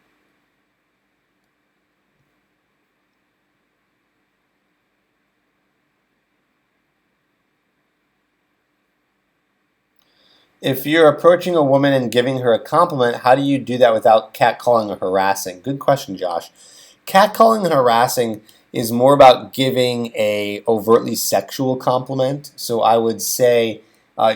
If you're approaching a woman and giving her a compliment, how do you do that without catcalling or harassing? Good question, Josh. Catcalling and harassing is more about giving a overtly sexual compliment. So I would say,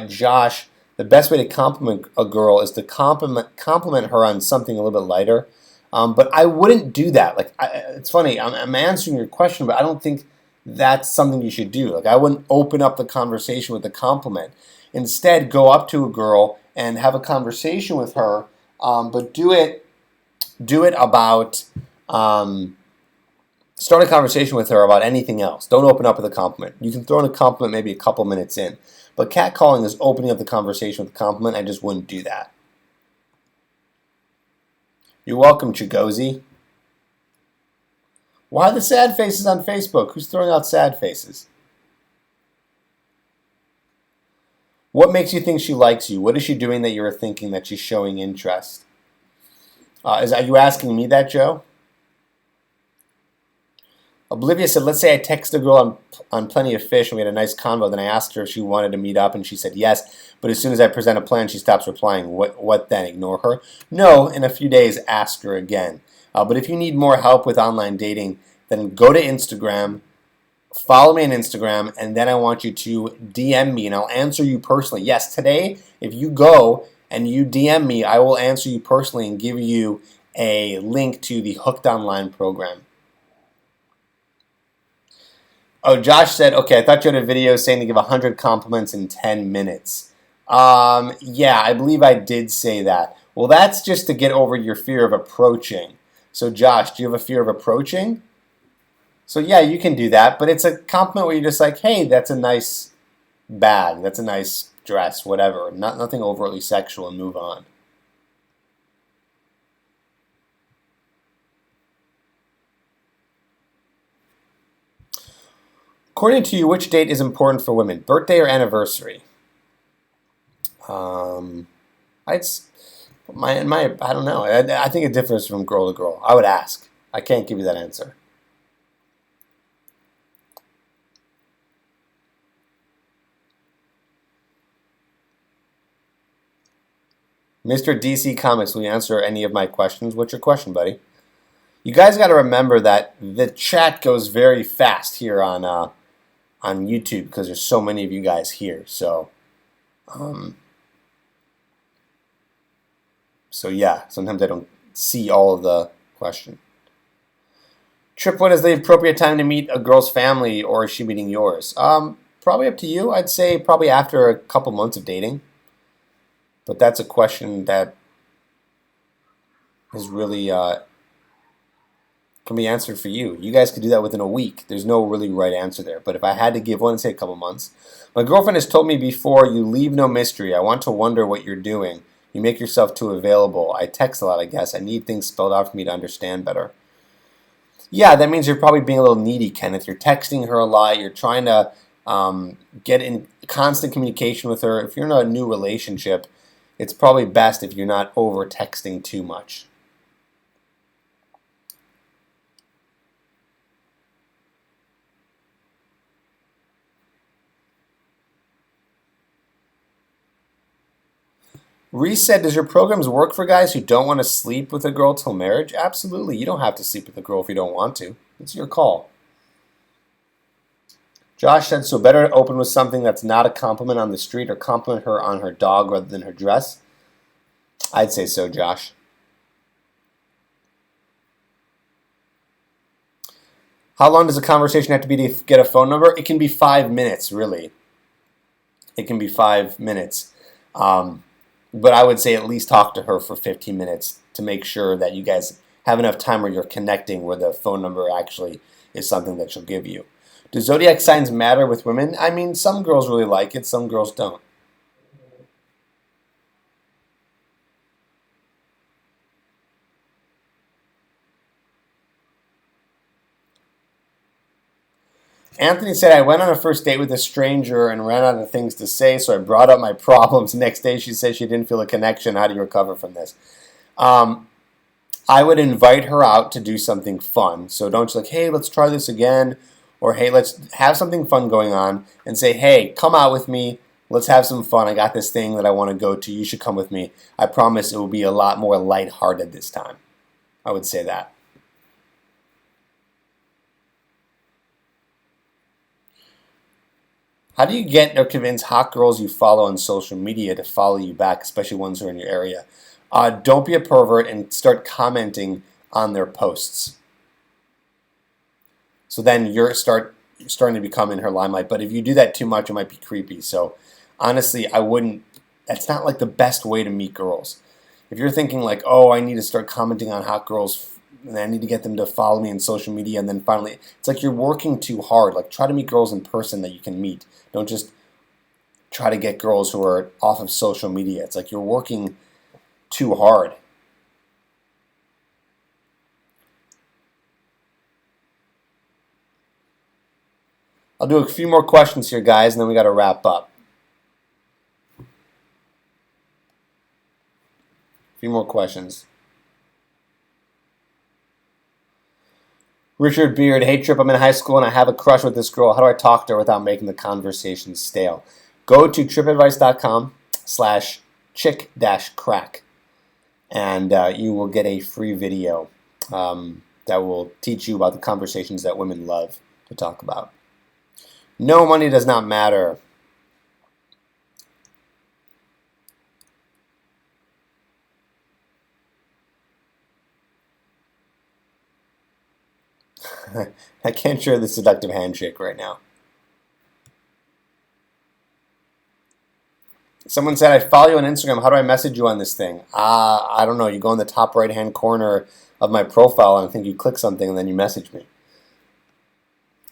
Josh, the best way to compliment a girl is to compliment her on something a little bit lighter. But I wouldn't do that. It's funny. I'm answering your question, but I don't think that's something you should do. I wouldn't open up the conversation with a compliment. Instead, go up to a girl and have a conversation with her, but do it about. Start a conversation with her about anything else. Don't open up with a compliment. You can throw in a compliment maybe a couple minutes in. But catcalling is opening up the conversation with a compliment. I just wouldn't do that. You're welcome, Chigozi. Why the sad faces on Facebook? Who's throwing out sad faces? What makes you think she likes you? What is she doing that you're thinking that she's showing interest? Are you asking me that, Joe? Oblivia said, let's say I text a girl on Plenty of Fish and we had a nice convo. Then I asked her if she wanted to meet up and she said yes. But as soon as I present a plan, she stops replying. What then? Ignore her? No, in a few days, ask her again. But if you need more help with online dating, then go to Instagram, follow me on Instagram, and then I want you to DM me and I'll answer you personally. Yes, today, if you go and you DM me, I will answer you personally and give you a link to the Hooked Online program. Oh, Josh said, okay, I thought you had a video saying to give 100 compliments in 10 minutes. Yeah, I believe I did say that. Well, that's just to get over your fear of approaching. So, Josh, do you have a fear of approaching? So, yeah, you can do that, but it's a compliment where you're just like, hey, that's a nice bag. That's a nice dress, whatever. Nothing overtly sexual, and move on. According to you, which date is important for women, birthday or anniversary? I'd I don't know. I think it differs from girl to girl. I would ask. I can't give you that answer. Mr. DC Comics, will you answer any of my questions? What's your question, buddy? You guys got to remember that the chat goes very fast here on YouTube because there's so many of you guys here. So yeah, sometimes I don't see all of the question. Trip, what is the appropriate time to meet a girl's family, or is she meeting yours? Probably up to you. I'd say probably after a couple months of dating. But that's a question that is really can be answered for you. You guys could do that within a week. There's no really right answer there. But if I had to give one, say a couple months. My girlfriend has told me before, you leave no mystery. I want to wonder what you're doing. You make yourself too available. I text a lot, I guess. I need things spelled out for me to understand better. Yeah, that means you're probably being a little needy, Kenneth. You're texting her a lot. You're trying to get in constant communication with her. If you're in a new relationship, it's probably best if you're not over texting too much. Reset, does your programs work for guys who don't want to sleep with a girl till marriage? Absolutely. You don't have to sleep with a girl if you don't want to. It's your call. Josh said, so better open with something that's not a compliment on the street or compliment her on her dog rather than her dress? I'd say so, Josh. How long does a conversation have to be to get a phone number? It can be 5 minutes, really. It can be 5 minutes. But I would say at least talk to her for 15 minutes to make sure that you guys have enough time where you're connecting, where the phone number actually is something that she'll give you. Do zodiac signs matter with women? I mean, some girls really like it, some girls don't. Anthony said, I went on a first date with a stranger and ran out of things to say, so I brought up my problems. Next day, she said she didn't feel a connection. How do you recover from this? I would invite her out to do something fun. So don't just like, hey, let's try this again. Or, hey, let's have something fun going on. And say, hey, come out with me. Let's have some fun. I got this thing that I want to go to. You should come with me. I promise it will be a lot more lighthearted this time. I would say that. How do you get or convince hot girls you follow on social media to follow you back, especially ones who are in your area? Don't be a pervert and start commenting on their posts. So then you're starting to become in her limelight. But if you do that too much, it might be creepy. So honestly, I wouldn't. That's not like the best way to meet girls. If you're thinking like, oh, I need to start commenting on hot girls and I need to get them to follow me on social media, and then finally, it's like you're working too hard. Like, try to meet girls in person that you can meet. Don't just try to get girls who are off of social media. It's like you're working too hard. I'll do a few more questions here, guys, and then we got to wrap up. A few more questions. Richard Beard, hey Trip, I'm in high school and I have a crush with this girl. How do I talk to her without making the conversation stale? Go to tripadvice.com/chick-crack and you will get a free video that will teach you about the conversations that women love to talk about. No, money does not matter. I can't share the seductive handshake right now. Someone said, I follow you on Instagram. How do I message you on this thing? I don't know. You go in the top right-hand corner of my profile and I think you click something and then you message me.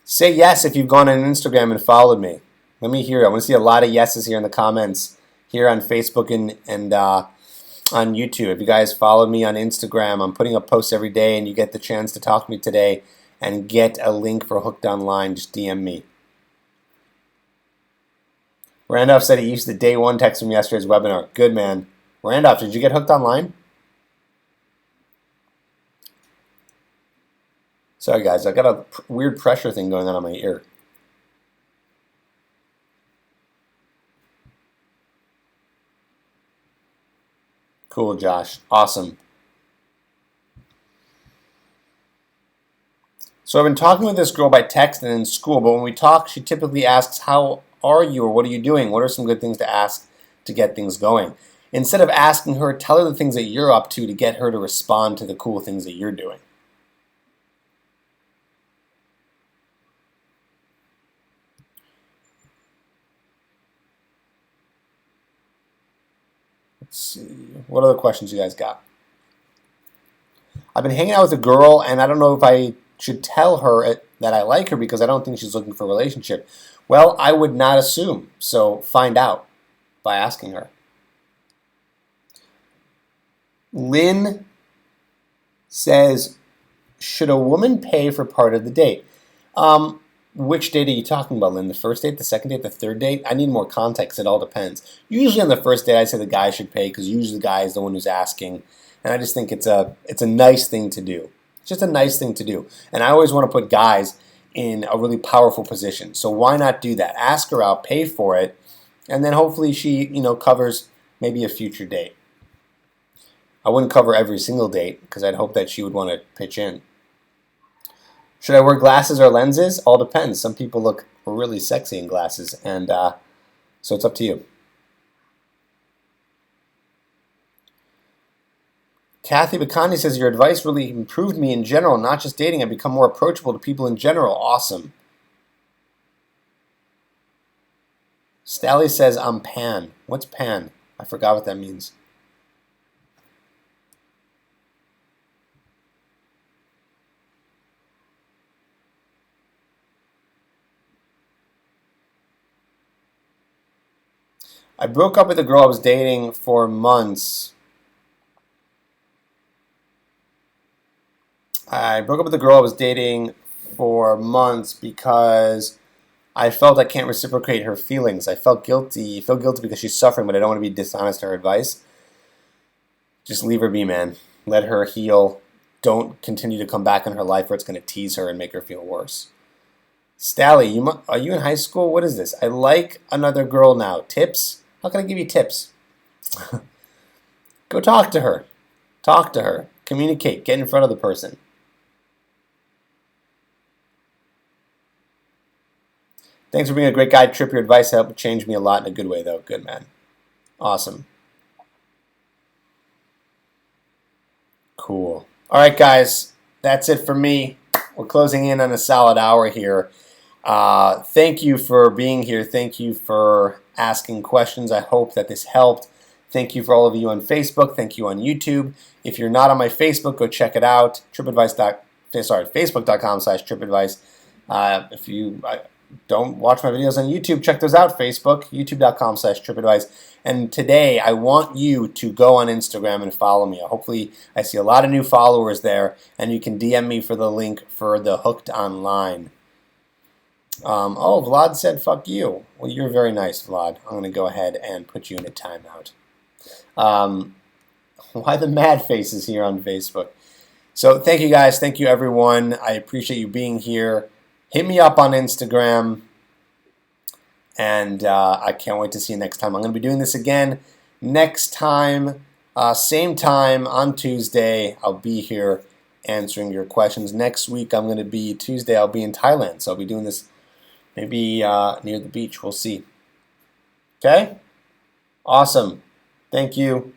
Say yes if you've gone on Instagram and followed me. Let me hear it. I want to see a lot of yeses here in the comments here on Facebook and on YouTube. If you guys follow me on Instagram, I'm putting up posts every day, and you get the chance to talk to me today and get a link for Hooked Online. Just DM me. Randolph said he used the day one text from yesterday's webinar. Good, man. Randolph, did you get hooked online? Sorry, guys. I got a weird pressure thing going on my ear. Cool, Josh. Awesome. So I've been talking with this girl by text and in school, but when we talk, she typically asks, how are you, or what are you doing? What are some good things to ask to get things going? Instead of asking her, tell her the things that you're up to get her to respond to the cool things that you're doing. Let's see. What other questions you guys got? I've been hanging out with a girl, and I don't know if I should tell her that I like her because I don't think she's looking for a relationship. Well, I would not assume, so find out by asking her. Lynn says, should a woman pay for part of the date? Which date are you talking about, Lynn? The first date, the second date, the third date? I need more context. It all depends. Usually on the first date, I say the guy should pay because usually the guy is the one who's asking. And I just think it's a nice thing to do. It's just a nice thing to do. And I always want to put guys in a really powerful position. So why not do that? Ask her out, pay for it, and then hopefully she, covers maybe a future date. I wouldn't cover every single date because I'd hope that she would want to pitch in. Should I wear glasses or lenses? All depends. Some people look really sexy in glasses, and so it's up to you. Kathy Bacani says, your advice really improved me in general, not just dating. I've become more approachable to people in general. Awesome. Stally says, I'm pan. What's pan? I forgot what that means. I broke up with a girl I was dating for months. Because I felt I can't reciprocate her feelings. I felt guilty. I feel guilty because she's suffering, but I don't want to be dishonest to her advice. Just leave her be, man. Let her heal. Don't continue to come back in her life where it's going to tease her and make her feel worse. Stally, are you in high school? What is this? I like another girl now. Tips? How can I give you tips? Go talk to her. Talk to her. Communicate. Get in front of the person. Thanks for being a great guide, Trip. Your advice helped change me a lot in a good way, though. Good, man. Awesome. Cool. All right, guys. That's it for me. We're closing in on a solid hour here. Thank you for being here. Thank you for asking questions. I hope that this helped. Thank you for all of you on Facebook. Thank you on YouTube. If you're not on my Facebook, go check it out. Facebook.com/TripAdvice. If you don't watch my videos on YouTube, check those out. Facebook, youtube.com/TripAdvice. And today, I want you to go on Instagram and follow me. Hopefully, I see a lot of new followers there, and you can DM me for the link for the Hooked Online. Vlad said, fuck you. Well, you're very nice, Vlad. I'm going to go ahead and put you in a timeout. Why the mad faces here on Facebook? So thank you, guys. Thank you, everyone. I appreciate you being here. Hit me up on Instagram. And I can't wait to see you next time. I'm going to be doing this again next time, same time on Tuesday. I'll be here answering your questions. Next week, Tuesday, I'll be in Thailand. So I'll be doing this maybe near the beach. We'll see. Okay? Awesome. Thank you.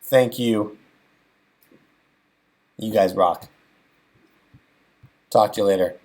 Thank you. You guys rock. Talk to you later.